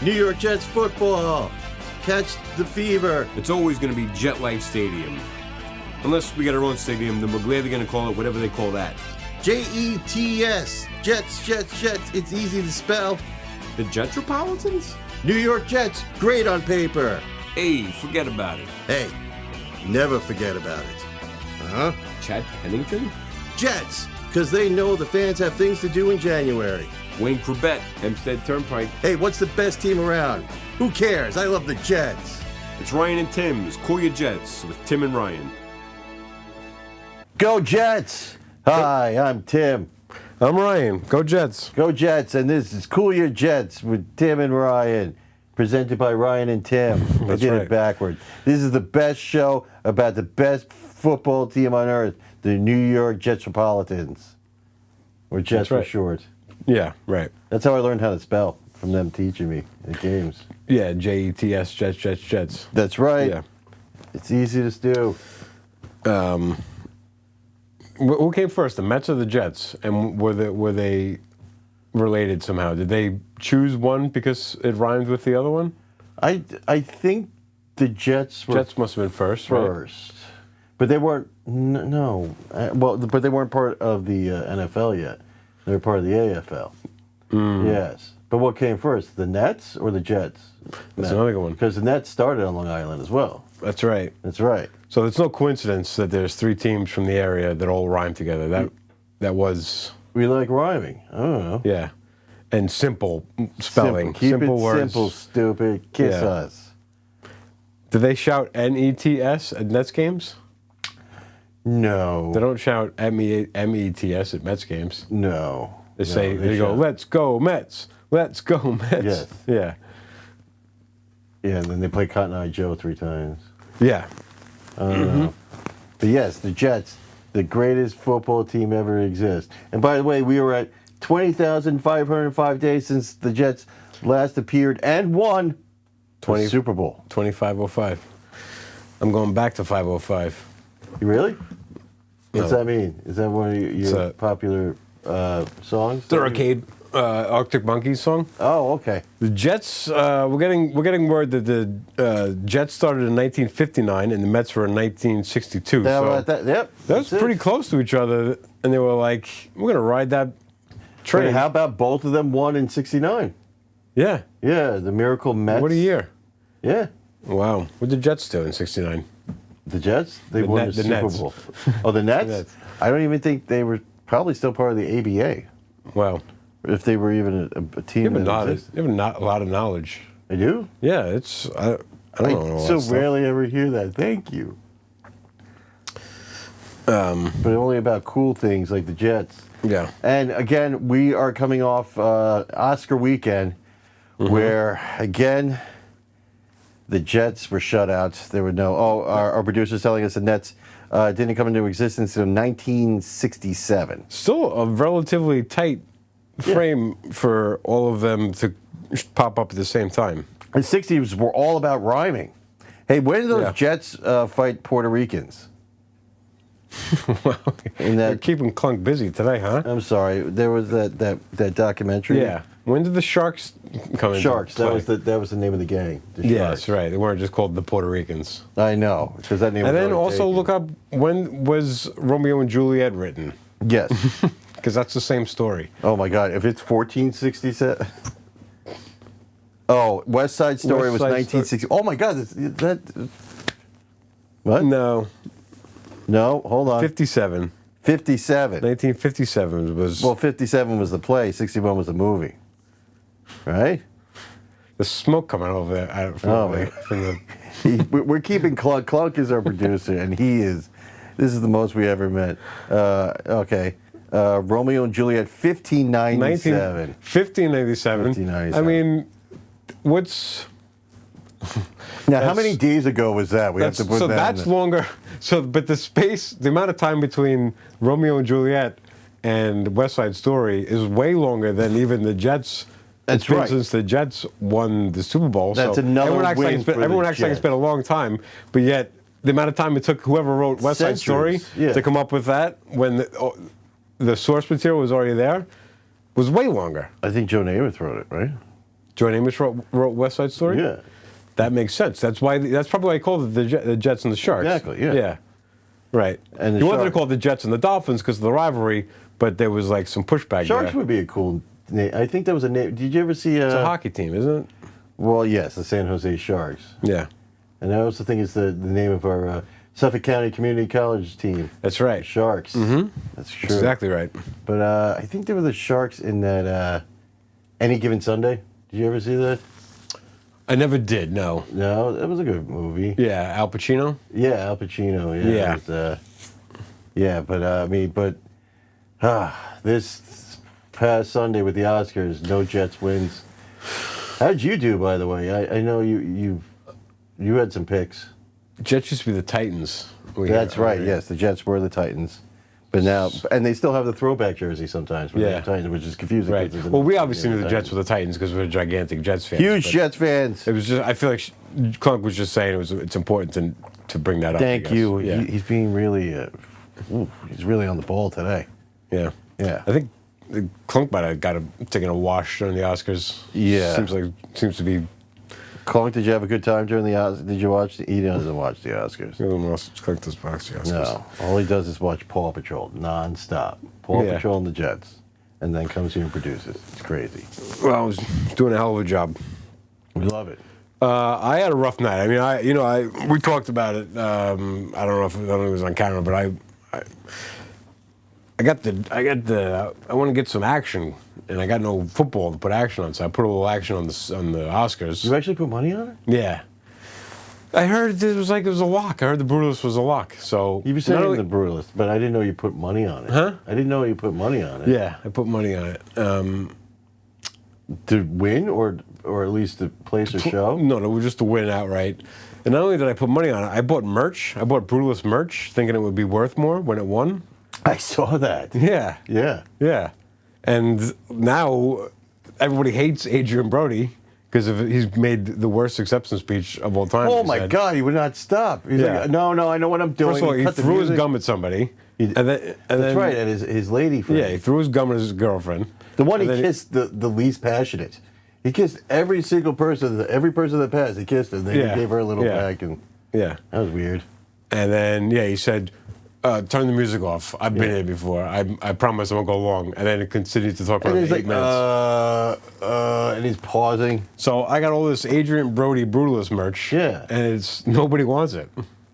New York Jets football. Catch the fever. It's always going to be Jet Life Stadium. Unless we get our own stadium, then we're glad they're going to call it whatever they call that. Jets. Jets. It's easy to spell. The Jetropolitans? New York Jets. Great on paper. Hey, forget about it. Hey, never forget about it. Uh-huh. Chad Pennington? Jets, because they know the fans have things to do in January. Wayne Corbett, Hempstead Turnpike. Hey, what's the best team around? Who cares? I love the Jets. It's Ryan and Tim's Cool Your Jets with Tim and Ryan. Go Jets! Hi, I'm Tim. I'm Ryan. Go Jets. Go Jets, and this is Cool Your Jets with Tim and Ryan, presented by Ryan and Tim. I did right. it backward. This is the best show about the best football team on earth, the New York Jetropolitans, or Jets That's right. for short. Yeah, right. That's how I learned how to spell, from them teaching me at games. Yeah, Jets, Jets. That's right. Yeah. It's easy to do. Who came first, the Mets or the Jets? And were they related somehow? Did they choose one because it rhymed with the other one? I think the Jets were Jets must have been first, right? first. But they weren't, no. But they weren't part of the NFL yet. They were part of the AFL. Yes. But what came first, the Nets or the Jets? That's another good one. Because the Nets started on Long Island as well. That's right. That's right. So it's no coincidence that there's three teams from the area that all rhyme together. That was, We like rhyming. I don't know. yeah. And simple spelling. Keep simple it words. simple, stupid. Kiss Yeah. us. Do they shout NETS at Nets games? No. They don't shout METS at Mets games. No. They say, No, they go, shout. let's go Mets. Let's go Mets. Yes. Yeah. Yeah, and then they play Cotton Eye Joe 3 times. Yeah. But yes, the Jets, the greatest football team ever exist. And by the way, we were at 20,505 days since the Jets last appeared and won the Super Bowl. 2505. I'm going back to 505. You really? What's No. that mean? Is that one of your a- popular songs? The Arcade Arctic Monkeys song. Oh, okay. The Jets, we're getting word that the Jets started in 1959 and the Mets were in 1962. So Yep. that's pretty close to each other. And they were like, we're going to ride that train. How about both of them won in '69? Yeah. Yeah, the Miracle Mets. What a year. Yeah. Wow. What did the Jets do in 69? The Jets? They The won Net- the the Super Nets. Bowl. Oh, the Nets? Nets. I don't even think they were probably still part of the ABA. Wow. If they were even a team You have, that existed. a lot of knowledge. I do? Yeah, it's, I don't know. all so that stuff. rarely ever hear that. Thank you. But only about cool things like the Jets. Yeah. And again, we are coming off Oscar weekend, where again the Jets were shut out. There were no. Oh, our producer's telling us the Nets didn't come into existence until 1967. Still a relatively tight frame for all of them to pop up at the same time. The 60s were all about rhyming. Hey, when did those Yeah. Jets fight Puerto Ricans? In They're that, keeping Clunk busy today, huh? I'm sorry, there was that documentary. Yeah. When did the Sharks come in? Sharks. That was the name of the gang. The Yeah, Sharks. that's right. They weren't just called the Puerto Ricans. I know, because that name. And was then already also taken. look up, when was Romeo and Juliet written? Yes. Because that's the same story. Oh my God! If it's 1467. Oh, West Side Story was West Side 1960. Oh my God! That. What? No, No, hold on. 57. 57. 1957 was Well, 57 was the play. 61 was the movie. Right? the smoke coming over there. Oh, man. We're keeping Clunk. Clunk is our producer, and he is. This is the most we ever met. Okay. Romeo and Juliet, 1597. 1597. 1597. I mean, what's... Now, how many days ago was that? We have to put so that. that's in longer. So, but the amount of time between Romeo and Juliet and West Side Story is way longer than even the Jets. That's It's been right. since the Jets won the Super Bowl. That's so another everyone acts win like it's been, for the everyone acts like it's Jets. been a long time, but yet the amount of time it took whoever wrote West Side Story Centuries, yeah. to come up with that when the source material was already there was way longer. I think Joe Namath wrote it, right? John Amos wrote West Side Story? Yeah. That makes sense. That's probably why I called it the Jets and the Sharks. Exactly, yeah. Yeah. Right. And the you wanted to Sharks- call it the Jets and the Dolphins because of the rivalry, but there was like some pushback Sharks there. would be a cool name. I think that was a name. Did you ever see? It's a hockey team, isn't it? Well, yes, the San Jose Sharks. Yeah. And I also think it's the name of our Suffolk County Community College team. That's right. Sharks. Mm-hmm. That's true. Exactly right. But I think there were the Sharks in that Any Given Sunday. Did you ever see that? I never did, no. No, that was a good movie. Yeah, Al Pacino? Yeah, Al Pacino. Yeah. Yeah. It was, yeah, but this past Sunday with the Oscars, no Jets wins. How'd you do, by the way? I know you had some picks. Jets used to be the Titans. That's right. Yes, the Jets were the Titans, but now and they still have the throwback jersey sometimes. For Yeah. the Titans, which is confusing. Right. 'cause it's Well, we obviously knew the Titans. Jets were the Titans because we're gigantic Jets fans. Huge but Jets fans. It was just, I feel like Clunk was just saying it's important to bring that up. I Thank guess. you. Yeah. He's being really, he's really on the ball today. Yeah. Yeah. I think Clunk might have taken a wash during the Oscars. Yeah. Seems to be. Clunk, did you have a good time during the Oscars? Did you watch? He doesn't watch the Oscars. Clunk does box the Oscars. No, all he does is watch Paw Patrol nonstop. Paw Yeah. Patrol and the Jets, and then comes here and produces. It's crazy. Well, I was doing a hell of a job. We love it. I had a rough night. I mean, we talked about it. I don't know if it was on camera, but I want to get some action, and I got no football to put action on, so I put a little action on the Oscars. You actually put money on it? Yeah, I heard it was a lock. I heard the Brutalist was a lock. So You were not saying only- the Brutalist, but I didn't know you put money on it. Huh? I didn't know you put money on it. Yeah, I put money on it. To win or at least to place a show? No, it was just to win outright. And not only did I put money on it, I bought merch. I bought Brutalist merch, thinking it would be worth more when it won. I saw that. Yeah. Yeah. Yeah, and now everybody hates Adrian Brody because he's made the worst acceptance speech of all time. Oh he my said. God, he would not stop. He's Yeah. like, no, I know what I'm doing. First of all, he cut the threw his music. gum at somebody, and then That's right, and his lady friend. Yeah, he threw his gum at his girlfriend. The one he And then kissed the least passionate. He kissed every single person, every person that passed, he kissed her. And then Yeah. he gave her a little Yeah. back, and Yeah, that was weird. and then he said, "Turn the music off. I've been here before. I promise I won't go long." And then it continued to talk for And like he's 8 like, minutes. and he's pausing. So I got all this Adrian Brody Brutalist merch. Yeah. and nobody wants it.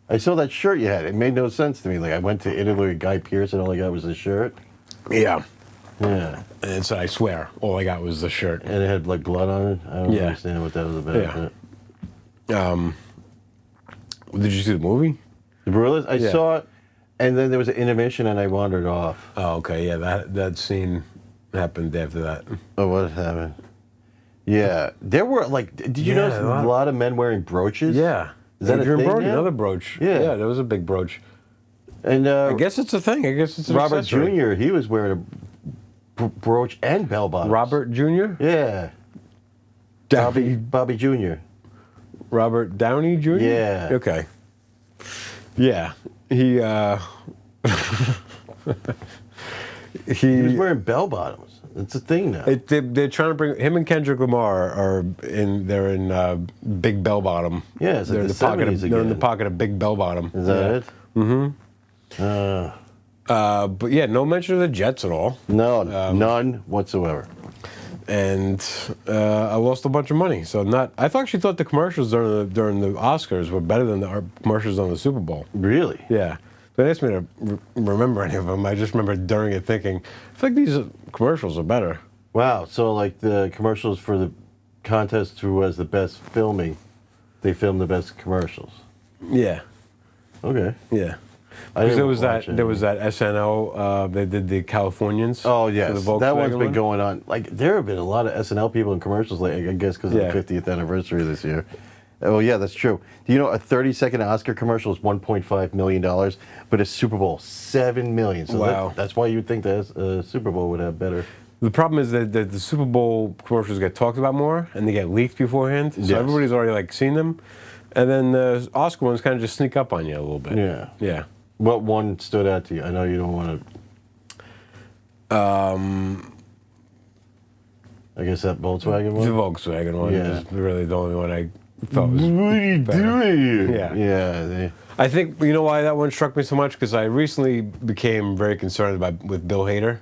I saw that shirt you had. It made no sense to me. Like, I went to Italy with Guy Pearce, and all I got was the shirt. Yeah, Yeah. and so I swear, all I got was the shirt. And it had, like, blood on it. I don't Yeah. understand what that was about. Yeah. but- Did you see the movie? The Brutalist? I Yeah. saw it, and then there was an intermission, and I wandered off. Oh, okay. Yeah, that scene happened after that. Oh, what happened? Yeah. There were, like, did you Yeah, notice a lot. a lot of men wearing brooches? Yeah. Is that a Adrian thing Brody, now? another brooch. Yeah. Yeah, there was a big brooch. And I guess it's a thing. I guess it's an Robert accessory. Jr., he was wearing a brooch and bell bottoms. Robert Jr. Yeah. Downey. Bobby Jr. Robert Downey Jr. Yeah. Okay. Yeah. He He was wearing bell bottoms. It's a thing now. they're trying to bring him and Kendrick Lamar are in. They're in Big Bell Bottom. Yeah, it's like they're in the the pocket. 70s They're in the again. pocket of Big Bell Bottom. Is that it? But yeah, no mention of the Jets at all. No, none whatsoever. And I lost a bunch of money. So I actually thought the commercials during the Oscars were better than the commercials on the Super Bowl. Really? Yeah. They asked me to remember any of them. I just remember during it thinking, I feel like these commercials are better. Wow. So, like, the commercials for the contest who has the best filming, they filmed the best commercials. Yeah. Okay. Yeah. I Because didn't there was watch that it. SNL. They did the Californians. Oh, for yes. the That one's Volkswagen been one. going on. Like, there have been a lot of SNL people in commercials, like, I guess, because Yeah. of the 50th anniversary this year. Oh, yeah, that's true. Do you know a 30-second Oscar commercial is $1.5 million, but a Super Bowl, $7 million. So Wow. that's why you would think that Super Bowl would have better. The problem is that the Super Bowl commercials get talked about more and they get leaked beforehand. So Yes. everybody's already like seen them. And then the Oscar ones kind of just sneak up on you a little bit. Yeah. Yeah. What one stood out to you? I know you don't want to. I guess that Volkswagen The one. Volkswagen one Yeah. is really the only one I felt was. What are you better. doing here? Yeah. Yeah. I think you know why that one struck me so much because I recently became very concerned with Bill Hader.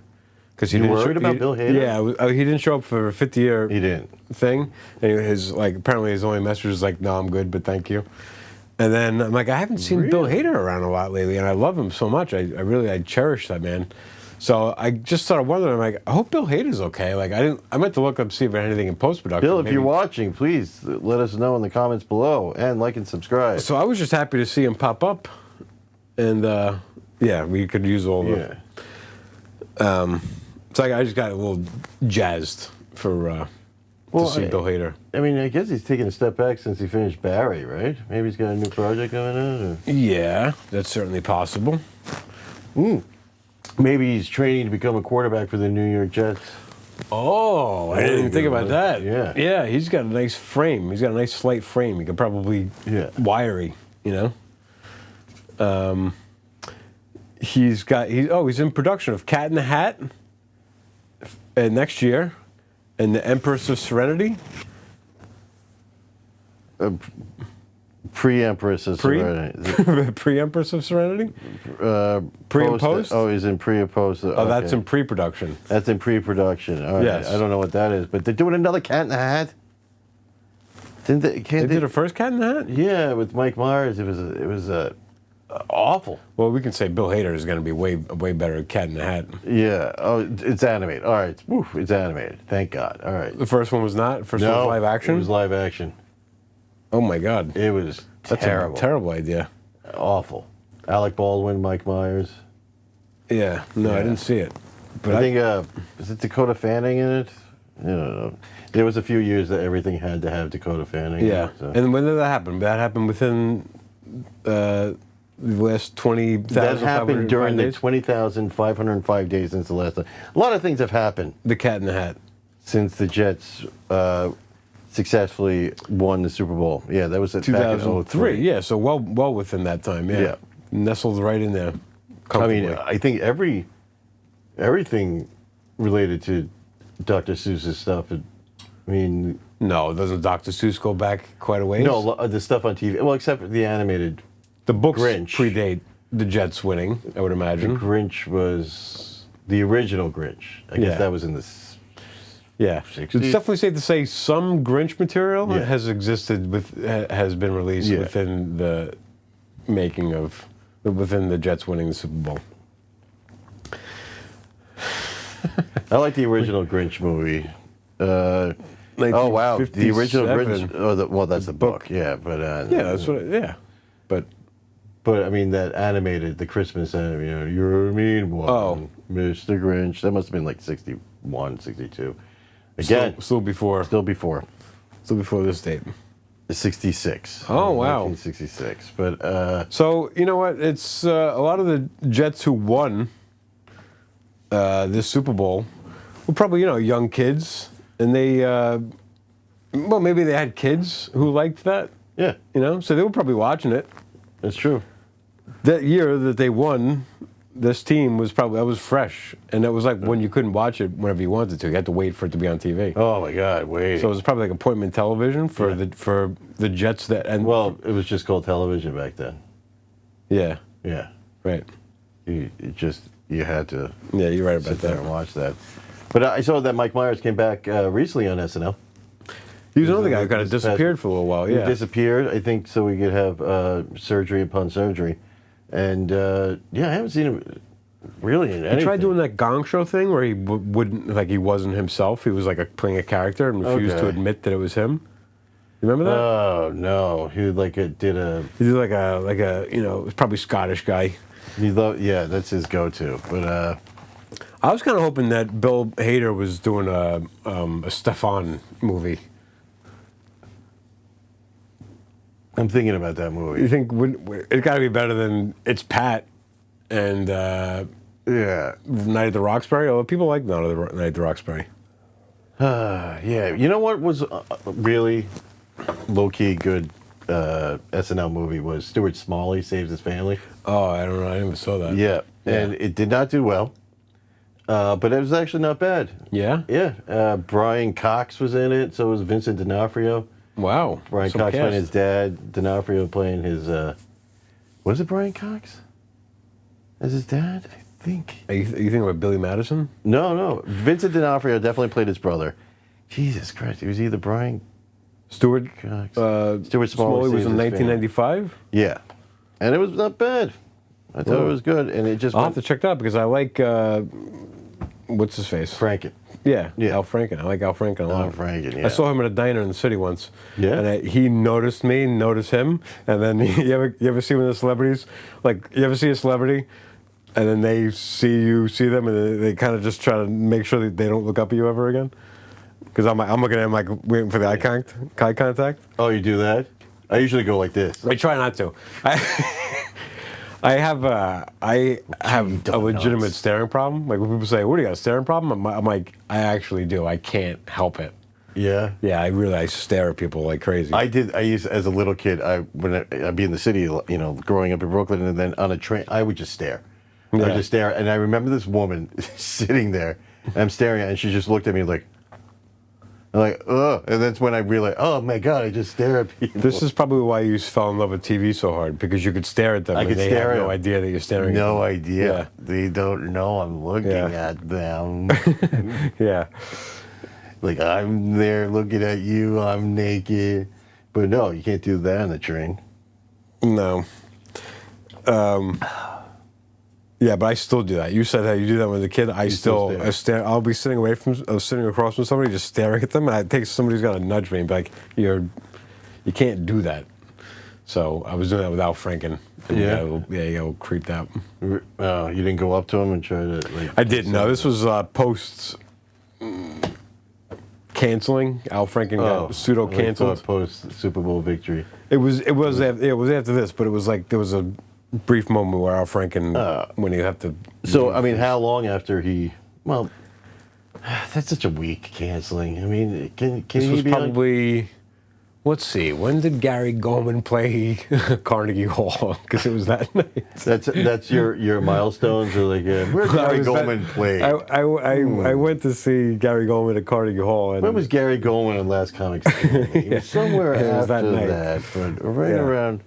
Because You worried about Bill Hader? Yeah, he didn't show up for a 50-year He didn't. thing, and apparently his only message was like, "No, I'm good, but thank you." And then I'm like, I haven't seen Bill Really? Hader around a lot lately, and I love him so much. I cherish that man. So I just started wondering, I'm like, I hope Bill Hader's okay. Like I meant to look up see if there's anything in post production. Bill, if you're watching, please let us know in the comments below and like and subscribe. So I was just happy to see him pop up, and yeah, we could use all the. Yeah. So I just got a little jazzed for Well, to see Bill Hader. I mean, I guess he's taken a step back since he finished Barry, right? Maybe he's got a new project coming out. Or... Yeah, that's certainly possible. Maybe he's training to become a quarterback for the New York Jets. Oh, I didn't even think about that. Yeah. Yeah, he's got a nice frame. He's got a nice slight frame. He could probably wiry, you know. He's in production of Cat in the Hat next year, and the Empress of Serenity. Pre-Empress of Serenity. Pre-Empress of Serenity. Pre and post. Oh, he's in pre and post. Oh, that's in pre-production. That's in pre-production. All right. Yes. I don't know what that is, but they're doing another Cat in the Hat. Didn't they? They did a first Cat in the Hat. Yeah, with Mike Myers. It was awful. Well, we can say Bill Hader is going to be way better at Cat in the Hat. Yeah. Oh, it's animated. All right. Woo, it's animated. Thank God. All right. The first one was not. First one was live action. It was live action. Oh my God. It was That's terrible. a terrible idea. Awful. Alec Baldwin, Mike Myers. Yeah. No, I Yeah. didn't see it. But I think is it Dakota Fanning in it? I don't know. There was a few years that everything had to have Dakota Fanning. in yeah. it, so. And when did that happen? That happened within the last 20,000. That happened during the days? 20,505 days since the last time. A lot of things have happened The Cat in the Hat. since the Jets successfully won the Super Bowl. Yeah, that was back in 2003. 03. Yeah. So well within that time. Yeah. Yeah. Nestled right in there. I Comfortably. mean, I think everything related to Dr. Seuss's stuff. I mean, no, doesn't Dr. Seuss go back quite a ways? no, the stuff on TV. Well, except for the animated. The books Grinch. predate the Jets winning, I would imagine. Grinch was the original Grinch. I guess Yeah. that was in the. Yeah, 60s? it's definitely safe to say some Grinch material Yeah. has existed has been released Yeah. within the making of within the Jets winning the Super Bowl. I like the original Grinch movie. Oh wow, the original 1957. Grinch. Oh, well, that's the book. Yeah, but Yeah, that's what. But But I mean that animated the Christmas anime. You know, you're a mean one, Oh. Mr. Grinch. That must have been like 61, 62. Again, still before still before this date. 66. Oh, wow. 1966. But So you know what? It's a lot of the Jets who won this Super Bowl were probably young kids, and they well maybe they had kids who liked that, yeah, so they were probably watching it. that's true. That year that they won, this team was fresh, and that was like when you couldn't watch it whenever you wanted to. You had to wait for it to be on TV. Oh my God, wait. So it was probably like appointment television for the Jets that and well, it was just called television back then. yeah, Yeah, right. you had to Yeah, you're right about sit there that. and watch that. But I saw that Mike Myers came back recently on SNL. He was another guy who kind of This past- disappeared for a little while. He Yeah, disappeared, I think, so he could have surgery upon surgery. And yeah, I haven't seen him really in anything. he tried doing that Gong Show thing where he wouldn't he wasn't himself. He was like playing a character and refused to Okay. admit that it was him. You remember that? Oh no, he did a. He did like a probably Scottish guy. Yeah, that's his go-to. But I was kind of hoping that Bill Hader was doing a Stefan movie. I'm thinking about that movie. You think it got to be better than It's Pat and Yeah, Night at the Roxbury? Although people like Night at the Roxbury. yeah. You know what was really low-key good SNL movie was Stuart Smalley Saves His Family. Oh, I don't know. I never saw that. Yeah, and it did not do well. but it was actually not bad. Yeah. Yeah, Brian Cox was in it. So was Vincent D'Onofrio. Wow. Brian Some Cox playing cast. his dad. D'Onofrio playing his. Was it Brian Cox? As his dad, I think. Are you thinking about Billy Madison? No. Vincent D'Onofrio definitely played his brother. Jesus Christ, it was either Brian Stuart Cox. Stuart Smalley was in 1995. Yeah, and it was not bad. I thought it was good, and it just I'll went have to check that out because I like what's his face? Franken. Yeah, Yeah. Al Franken. I like Al Franken a lot. Al Franken, yeah. I saw him at a diner in the city once. Yeah? And he noticed me, noticed him, and then you ever see one of the celebrities, like you ever see a celebrity, and then they see them, and they kind of just try to make sure that they don't look up at you ever again. Because I'm looking at him like waiting for the eye contact. Oh, you do that? I usually go like this. I try not to. I have a legitimate donuts. staring problem. Like when people say, "What do you got, a staring problem?" I'm like, I actually do. I can't help it. Yeah. Yeah, I stare at people like crazy. I used as a little kid. I'd be in the city, growing up in Brooklyn, and then on a train, I would just stare. I would Yeah. just stare, and I remember this woman sitting there, and I'm staring at, her, and she just looked at me like, ugh, and that's when I realized, oh my God, I just stare at people. This is probably why you fell in love with TV so hard, because you could stare at them I and could they stare have at no them. idea that you're staring No at idea. Yeah. They don't know I'm looking Yeah. at them. them. Yeah. Like, I'm there looking at you, I'm naked. But no, you can't do that on the train. No. Yeah, but I still do that. You said how you do that with a kid. I still stare. I'll be sitting sitting across from somebody, just staring at them, and I think somebody's got to nudge me and be like, you can't do that. So I was doing that with Al Franken. And Yeah? you got creeped out. Oh, you didn't go up to him and try to, like... I didn't. No, this was post canceling. Al Franken got pseudo canceled. Post Super Bowl victory. It was after this, but it was like there was a brief moment where Al Franken when you have to. So, I mean, how long after he... Well, that's such a weak canceling. I mean, can This he was be probably. Let's see. When did Gary Goldman play Carnegie Hall? Because it was that night. That's your milestones, or like where Gary Goldman played? I went to see Gary Goldman at Carnegie Hall. And When was Gary Goldman in Last Comic Standing? He was somewhere It was that after night. that, but right Yeah. around.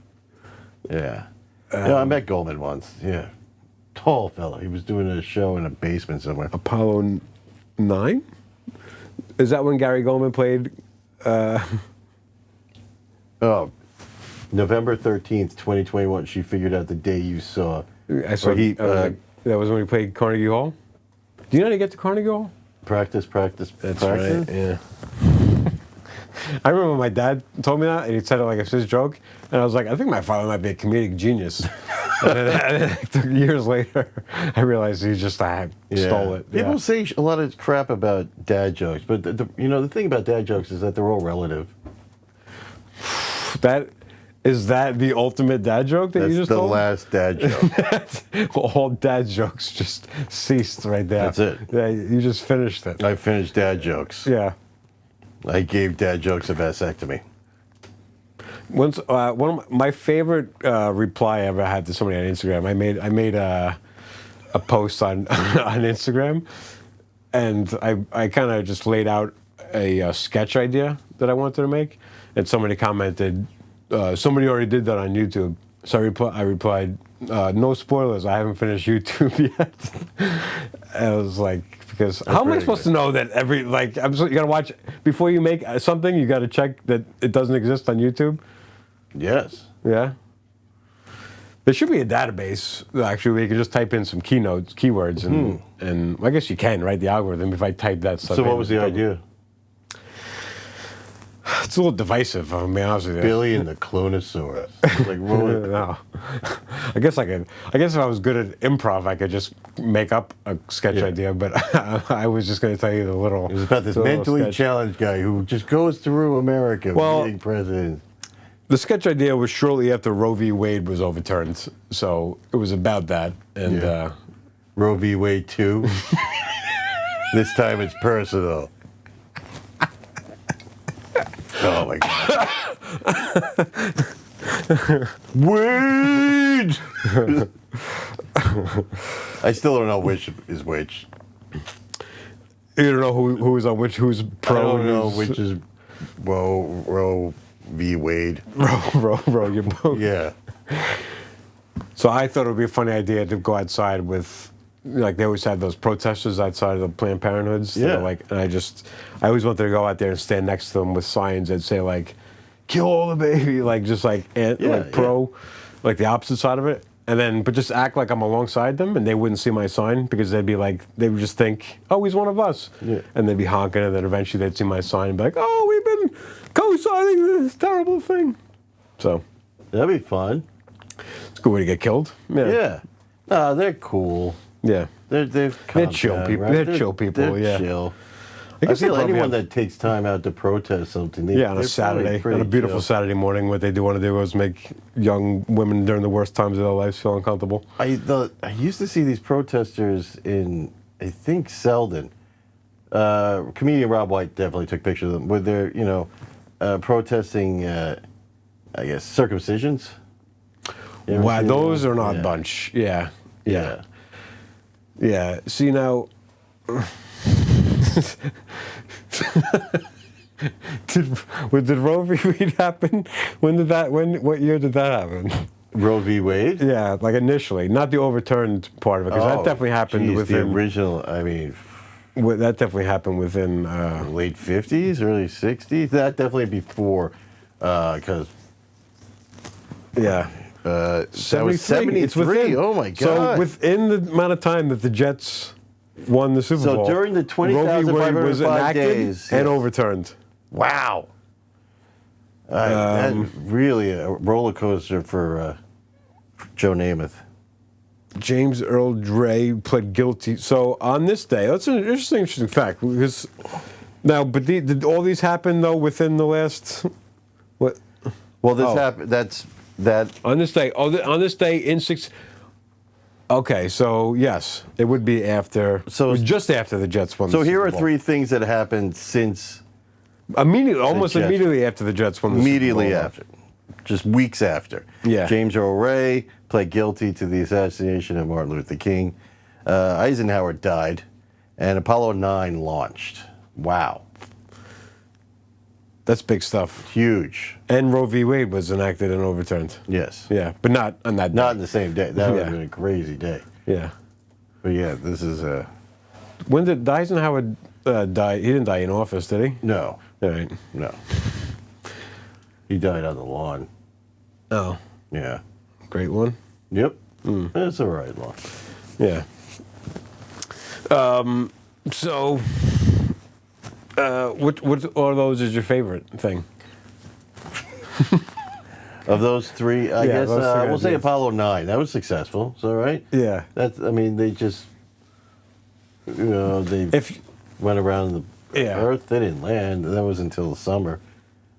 Yeah. Yeah, I met Goldman once. Yeah, tall fella. He was doing a show in a basement somewhere. Apollo 9? Is that when Gary Goldman played? Oh, November 13th, 2021. She figured out the day you saw. I saw. Or he that was when he played Carnegie Hall. Do you know how to get to Carnegie Hall? practice. That's practice. right. Yeah. I remember my dad told me that, and he said it like it's his joke, and I was like, I think my father might be a comedic genius. and then years later, I realized he just stole it. People Yeah. say a lot of crap about dad jokes, but the thing about dad jokes is that they're all relative. Is that the ultimate dad joke that That's you just the told? last dad joke. All dad jokes just ceased right there. That's it. Yeah, you just finished it. I finished dad jokes. Yeah. I gave dad jokes a vasectomy. Once, one of my favorite reply I ever had to somebody on Instagram. I made a post on on Instagram, and I kind of just laid out a sketch idea that I wanted to make, and somebody commented, somebody already did that on YouTube. So I replied, no spoilers. I haven't finished YouTube yet. And I was like, because how am I pretty supposed good. to know that you gotta watch before you make something. You gotta check that it doesn't exist on YouTube. Yes. Yeah. There should be a database actually where you can just type in some keywords, and I guess you can, right? The algorithm. If I type that stuff. So in, what was the it idea? It's a little divisive. I'll be honest with you. Billy and the Clonosaurus. Like, what was- No. I guess if I was good at improv, I could just make up a sketch idea. But I was just going to tell you the little. It was about this the little mentally sketch. challenged guy who just goes through America meeting presidents. The sketch idea was shortly after Roe v. Wade was overturned, so it was about that. And Yeah. Roe v. Wade 2. This time it's personal. Oh my God. Wade! I still don't know which is which. You don't know who was on which, who's pro. I don't know who's- which is Roe v. Wade. Roe, you're both. Yeah. So I thought it would be a funny idea to go outside with, like they always have those protesters outside of the Planned Parenthoods. that Yeah. are like, and I always wanted to go out there and stand next to them with signs that say like, "Kill all the baby," like just like like pro, like the opposite side of it, and then but just act like I'm alongside them, and they wouldn't see my sign because they'd be like, they would just think, "Oh, he's one of us," Yeah. and they'd be honking, and then eventually they'd see my sign and be like, "Oh, we've been co-signing this terrible thing." So That'd be fun. it's a good way to get killed. Yeah. No, they're cool. Yeah. They've They're calmed chill down, people. right? They're chill people, They're yeah. chill. I I guess they feel probably anyone have- that takes time out to protest something. Yeah, on a they're probably Saturday, on pretty a beautiful chill. Saturday morning, what they do want to do is make young women during the worst times of their lives feel uncomfortable. I used to see these protesters in, I think, Selden. Comedian Rob White definitely took pictures of them, where they're, protesting, I guess, circumcisions. You ever Wow, seen those that? are not Yeah. bunch. Yeah. Yeah. Yeah. See, now. did Roe v. Wade happen? What year did that happen? Roe v. Wade? Yeah, like initially, not the overturned part of it, because that definitely happened geez, within. the original, I mean, That definitely happened within. late 50s, early 60s. That definitely before, because Yeah. that was 73. It's 73. within. Oh my God. So within the amount of time that the Jets won the Super So Bowl, during the Roe v. Wade was 20,505 enacted days, and yes. overturned. Wow. That really a roller coaster for Joe Namath. James Earl Ray pled guilty. So on this day, that's an interesting fact. Because now, but did all these happen though within the last what? Well, this Oh. happened. That's that. On this day, on this day in six. Okay, so yes, it would be after. So- it was just after the Jets won. So the here Super are Bowl. three things that happened since Immediately, almost Jets. immediately after the Jets won the immediately Super Bowl. after, just weeks after. Yeah. James Earl Ray pled guilty to the assassination of Martin Luther King. Eisenhower died, and Apollo 9 launched. Wow, That's big stuff. huge. And Roe v. Wade was enacted and overturned. Yes. Yeah, but not on that day. Not in the same day. That would have Yeah. been a crazy day. Yeah. But yeah, this is When did Eisenhower die? He didn't die in office, did he? no, All right. no. He died on the lawn. Oh, Yeah. great one. Yep. That's a right lawn. Yeah. So, what are those is your favorite thing? Of those three, I Yeah, guess those three we'll say ideas. Apollo 9. That was successful. So right. Yeah. That's. I mean, they just. They If went around the Yeah. Earth. They didn't land. That was until the summer.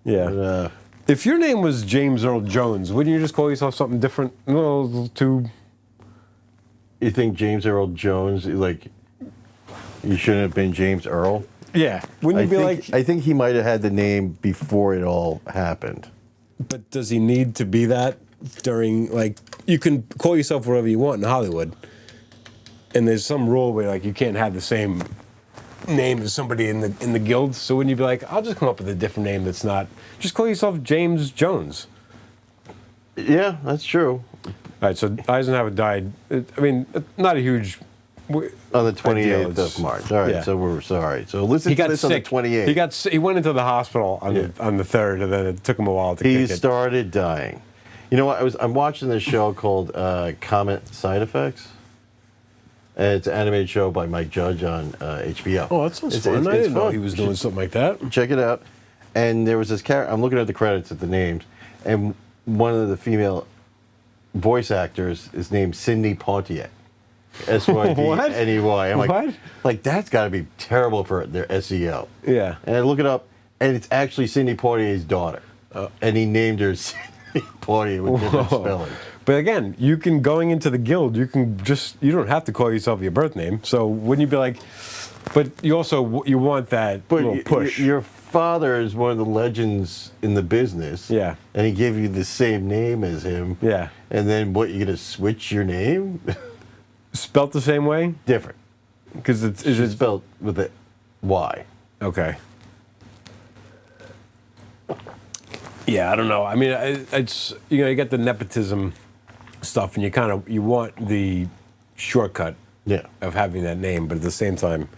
yeah. But, If your name was James Earl Jones, wouldn't you just call yourself something different? No, too. you think James Earl Jones, like, you shouldn't have been James Earl? Yeah. Wouldn't you be think, I think he might have had the name before it all happened. but does he need to be that during, like, you can call yourself whatever you want in Hollywood. And there's some rule where, like, you can't have the same name as somebody in the guild. So wouldn't you be like, I'll just come up with a different name that's not, just call yourself James Jones. Yeah, that's true. All right, so Eisenhower died. I mean, not a huge. On the 28th it's- of March. All right, yeah. so we're sorry. So listen He to got this sick. on the 28th. He went into the hospital on Yeah. the 3rd, and then it took him a while to He kick it. started dying. You know what? I'm watching this show called Comet Side Effects. And it's an animated show by Mike Judge on HBO. Oh, that sounds It's- fun. it's- I it's didn't know fun. he was doing something like that. Check it out. And there was this character. I'm looking at the credits at the names, and one of the female voice actors is named Sidney Poitier. S-Y-D-N-E-Y. I'm What? like that's got to be terrible for their SEO. Yeah. And I look it up, and it's actually Sidney Poitier's daughter. And he named her Sidney Poitier with different Whoa. spelling. But again, you can, going into the guild, you don't have to call yourself your birth name. So wouldn't you be like, but you also, you want that But little push. your father is one of the legends in the business. Yeah. And he gave you the same name as him. Yeah. And then what, you're going to switch your name? Spelt the same way? Different. Because is It's it spelled with a Y. okay? Yeah, I don't know. I mean, it's you get the nepotism stuff, and you want the shortcut Yeah. of having that name, but at the same time,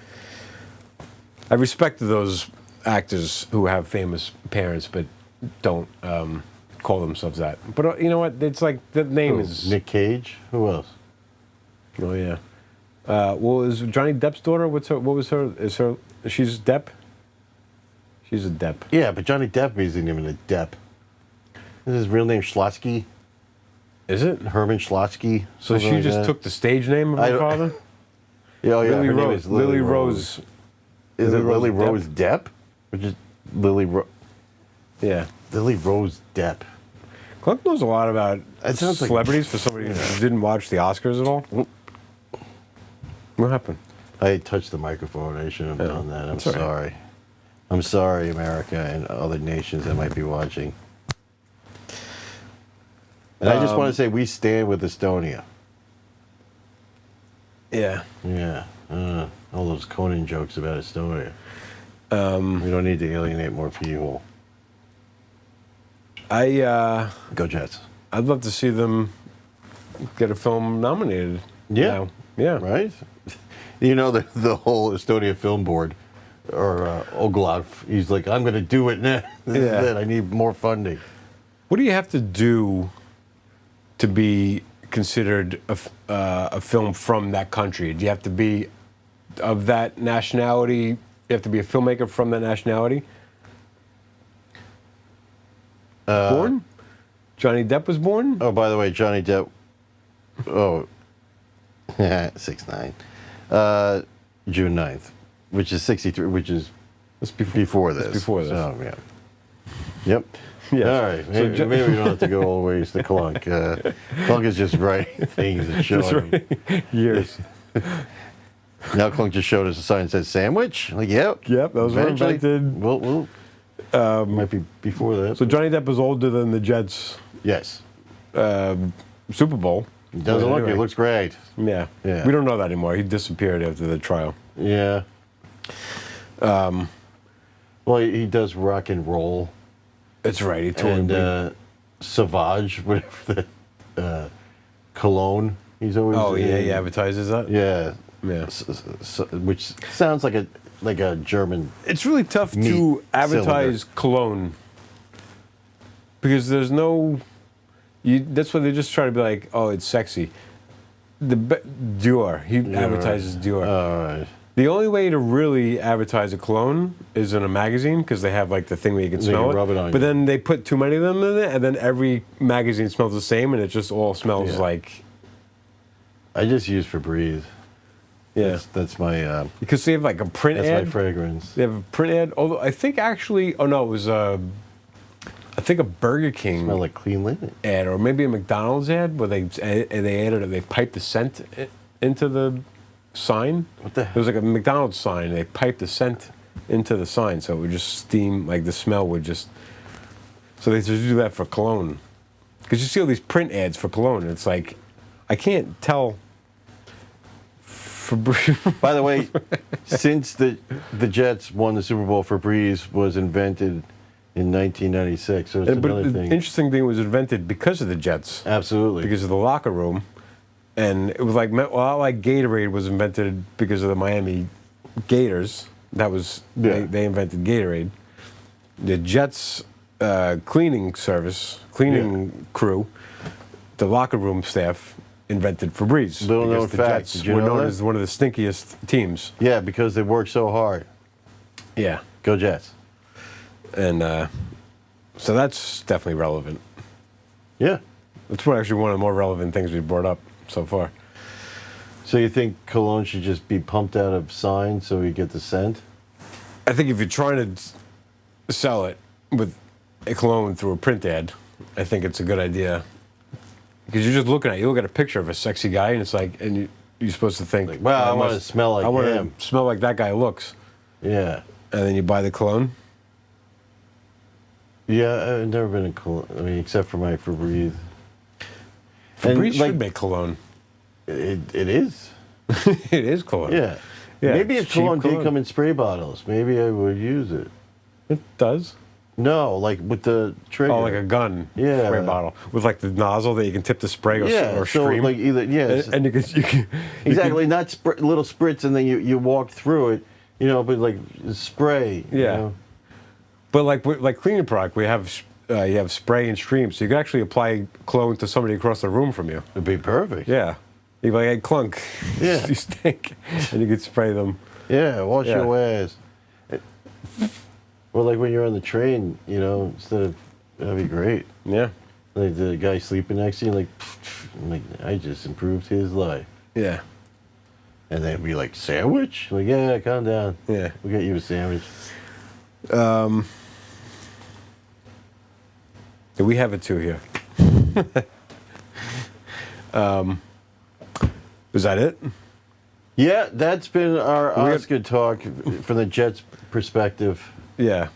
I respect those actors who have famous parents but don't call themselves that. But you know what? It's like the name is Nick Cage. Who else? Oh yeah. Well, is Johnny Depp's daughter? What was her? She's Depp. She's a Depp. Yeah, but Johnny Depp isn't even a Depp. Is his real name Schlotsky? Is it? Herman Schlotsky? So she just took the stage name of I her don't- father? Yeah, oh yeah, Lily her name Rose. is Lily Rose. Is it Lily Lily Rose Rose Depp? Or just Yeah. Lily Rose Depp? Clark knows a lot about It sounds like- celebrities for somebody who didn't watch the Oscars at all. What happened? I touched the microphone. I shouldn't have done that. I'm that's all right. sorry. I'm sorry, America and other nations that might be watching. And I just want to say we stand with Estonia. Yeah. Yeah. All those Conan jokes about Estonia. We don't need to alienate more people. I'd Go Jets. love to see them get a film nominated. Yeah. now. Yeah. Right? You know, the whole Estonia Film Board, or Oglav, he's like, I'm going to do it now. This Yeah. is it. I need more funding. What do you have to do to be considered a film from that country? Do you have to be of that nationality? You have to be a filmmaker from that nationality? Born? Johnny Depp was born? Oh, by the way, Johnny Depp. Oh, 6'9". June 9th, which is 63, which is That's before, before this. that's before this. So, yeah. Yep. Yes. All right. So Maybe, maybe we don't have to go all the ways to Clunk. Clunk is just writing things and showing them. Years. Now Clunk just showed us a sign that says sandwich. Like, yep. Yep, those were Eventually. invented. We'll might be before that. So Johnny Depp was older than the Jets yes. Super Bowl. It doesn't But look. anyway. It looks great. Yeah. Yeah. We don't know that anymore. He disappeared after the trial. Yeah. Well, he does rock and roll That's right. He told and Savage, whatever the Cologne. He's always. Oh yeah, in. he advertises that. Yeah. Yeah. Which sounds like a German. It's really tough Meat to advertise cylinder. cologne because there's no. That's why they just try to be like, oh, it's sexy. Dior. He advertises Dior. All right. The only way to really advertise a cologne is in a magazine because they have like the thing where you can smell can it. rub it on But you. then they put too many of them in it, and then every magazine smells the same, and it just all smells Yeah. like. I just use Febreze. Yeah. That's my Because they have like a print that's ad. my fragrance. They have a print ad. Although I think actually, oh no, it was I think a Burger King Smell like clean linen. ad, or maybe a McDonald's ad where they added it. They piped the scent into the sign. What the It was like a McDonald's sign. They piped the scent into the sign, so it would just steam. Like the smell would just. So they just do that for cologne, because you see all these print ads for cologne. And it's like, I can't tell. By the way, since the Jets won the Super Bowl, Febreze was invented in 1996. So it's But another the thing. interesting thing was invented because of the Jets. Absolutely. Because of the locker room, and it was like like Gatorade was invented because of the Miami Gators. That was Yeah. they invented Gatorade. The Jets cleaning crew, the locker room staff invented Febreze. Little known because the fact, Jets did you were know known that? as one of the stinkiest teams. Yeah, because they work so hard. Yeah, Go Jets. and so that's definitely relevant. Yeah. That's actually one of the more relevant things we've brought up so far. So you think cologne should just be pumped out of signs so we get the scent? I think if you're trying to sell it with a cologne through a print ad, I think it's a good idea. Because you're just looking at you look at a picture of a sexy guy, and it's like, and you're supposed to think, Like, well, I want to smell like I want him. to smell like that guy looks, Yeah. and then you buy the cologne. Yeah, I've never been in cologne. I mean, except for my Febreze. Febreze like- should make cologne. It is. It is cologne. Yeah. Yeah, Maybe it's if cologne cheap did come in spray bottles, maybe I would use it. It does. No, like with the trigger. Oh, like a gun Yeah. spray bottle with like the nozzle that you can tip the spray or, Yeah, or so stream. like either and you can exactly, not little spritz and then you walk through it, but like spray. you Yeah. know? But like cleaning product, we have you have spray and stream, so you can actually apply cologne to somebody across the room from you. It'd be perfect. Yeah, you like, hey, clunk. Yeah. You stink, and you could spray them. Yeah, wash Yeah. your ass. Or like when you're on the train, instead of that'd be great. Yeah, Like the guy sleeping next to you, like I just improved his life. yeah, And then be like, sandwich? Like, yeah, calm down. yeah. We'll get you a sandwich. We have it too here. Was that it? Yeah, that's been our We got- Oscar talk from the Jets' perspective. Yeah.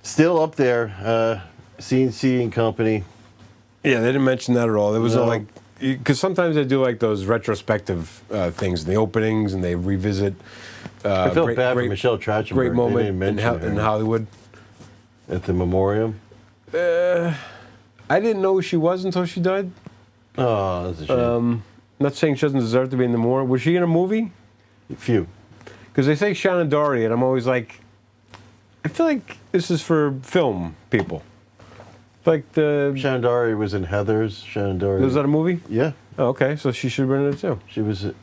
Still up there, CNC and Company. Yeah, they didn't mention that at all. There was No. like, because sometimes they do like those retrospective things in the openings, and they revisit. I felt bad for Michelle Trachtenberg. Great They moment didn't in, mention her in Hollywood. at the memoriam. I didn't know who she was until she died. Oh, that's a shame. Not saying she doesn't deserve to be in the memoriam. Was she in a movie? Few. Because they say Shannon Doherty, and I'm always like, I feel like this is for film people. Like the Shannon Doherty was in Heathers. Shannon Doherty. was that a movie? Yeah, Oh, okay, so she should have been in it too.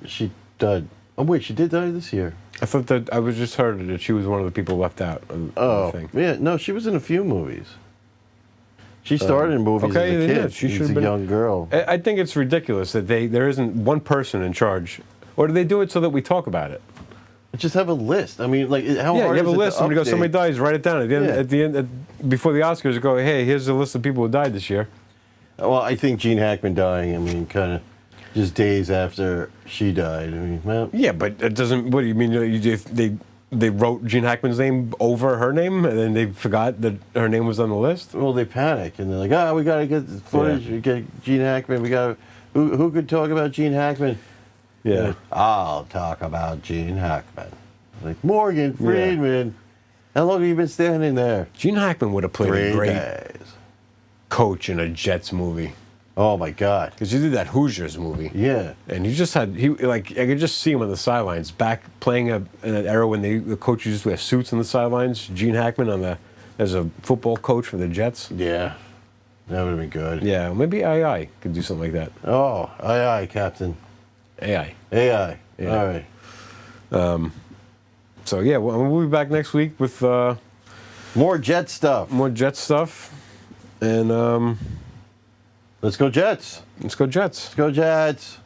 she died. Oh wait, she did die this year. I thought that I was just heard that she was one of the people left out. Of Oh, the thing. yeah. No, she was in a few movies. She started in movies okay, as a yeah, kid. she She's should've a been- young girl. I think it's ridiculous that there isn't one person in charge, or do they do it so that we talk about it? Just have a list. I mean, like, how Yeah, hard you have a is it list. to Somebody goes, update? somebody dies, write it down at the end. Yeah. At the end, before the Oscars, go, hey, here's a list of people who died this year. Well, I think Gene Hackman dying. I mean, kind of just days after she died. I mean, well, Yeah, but it doesn't. What do you mean? They wrote Gene Hackman's name over her name, and then they forgot that her name was on the list. well, they panic and they're like, we got to get the footage. Yeah. We get Gene Hackman. We got who could talk about Gene Hackman? Yeah. I'll talk about Gene Hackman. Like Morgan Freeman. How long have you been standing there? Gene Hackman would have played 3 a great days. coach in a Jets movie, Oh my God. because he did that Hoosiers movie. Yeah. And he like I could just see him on the sidelines, back playing in an era when the coaches used to wear suits on the sidelines. Gene Hackman as a football coach for the Jets. Yeah. That would have been good. Yeah, maybe AI could do something like that. Oh, aye, Captain. AI. AI. Yeah. All right. So yeah, we'll be back next week with More Jet stuff. more Jets stuff, and Let's go Jets. let's go Jets. Let's go Jets.